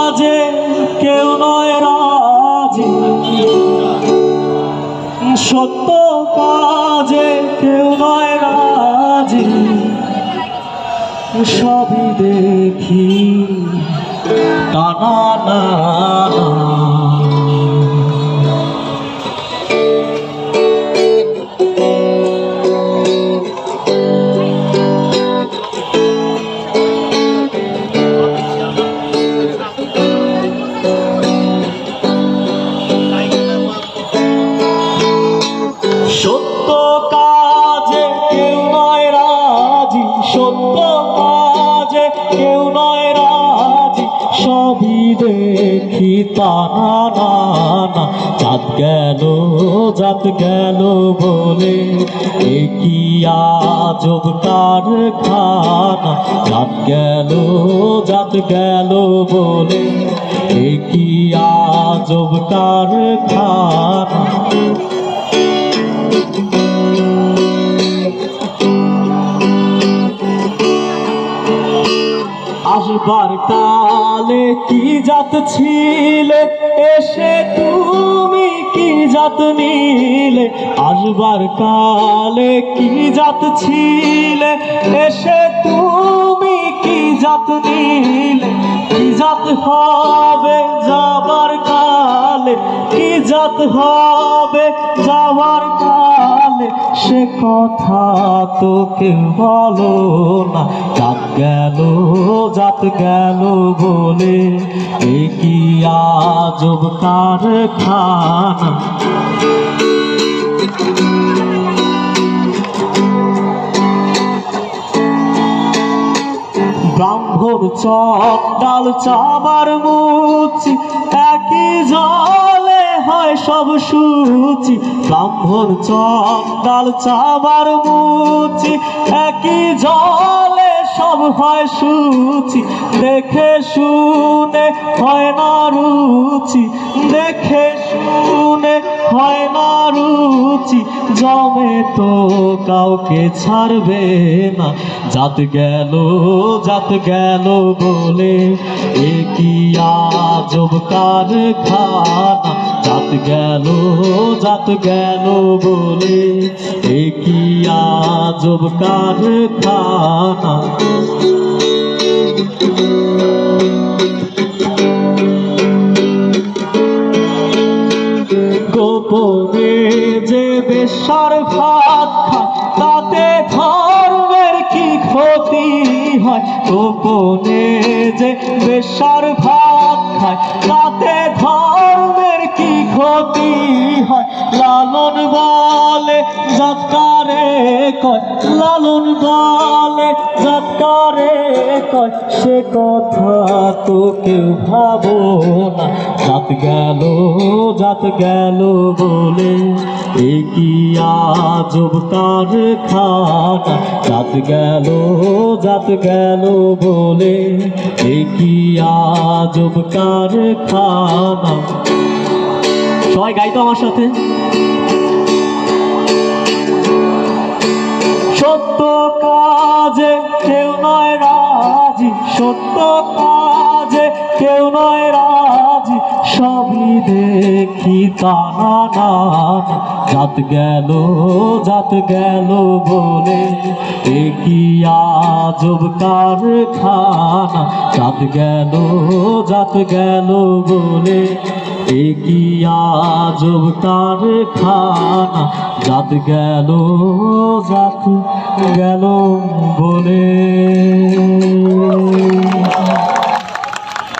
কাজে কেউ নয় রাজি, সত্য কাজে কেউ নয় রাজি, সবই দেখি টানা না। সত্য কাজে কেউ নয় রাজি, সত্য কাজে কেউ নয় রাজি, সবই দেখি টানা না না। জাত গেল বলে এ কি আজব কারখানা, জাত গেল বলে এ কি আজব কারখানা। আসবার কালে কি জাত ছিলে, এসে তুমি কি জাত নিলে। আসবার কালে কি জাত ছিলে, এসে তুমি কি জাত নিলে। কি জাত হবে যাবার কালে, কি জাত হবে যাবার কালে, সে কথা তো কেউ বলো না। জাত গেল বলে এ কি আজব কারখানা। ব্রাহ্মণ চণ্ডাল চাবার মুচি, একই জলে হয় সব শুচি। ব্রাহ্মণ চণ্ডাল চাবার মুচি, একই জলে সব হয় শুচি। দেখে শুনে হয় না রুচি, দেখে শুনে হয় না রুচি, জমে তো কাউকে ছাড়বে না। জাত গেল বলে এ কি আজব কারখানা। জাত গেল বলে এ কি আজব কারখানা। গোপনে যে বেশ্যার ভাত খায়, তাতে ধর্মের কি ক্ষতি হয়। গোপনে যে বেশ্যার ভাত খায়, তাতে ধর্মের কি ক্ষতি হয়। লালন বলে জাতকারে কয়, লালন বলে জাতকারে কয়, সে কথা তো কেউ ভাবো না। জাত গেল বলে এ কি আজব কারখানা। জাত গেল বলে এ কি আজব কারখানা। সবাই গাইতো আমার সাথে। সত্য কাজে কেউ নয় রাজি, সত্য কাজে কেউ নয় রাজি, সবই দেখি টানা না। জাত গেল বলে এ কি আজব কারখানা। জাত গেল বলে এ কি আজব কারখানা। জাত গেল বলে।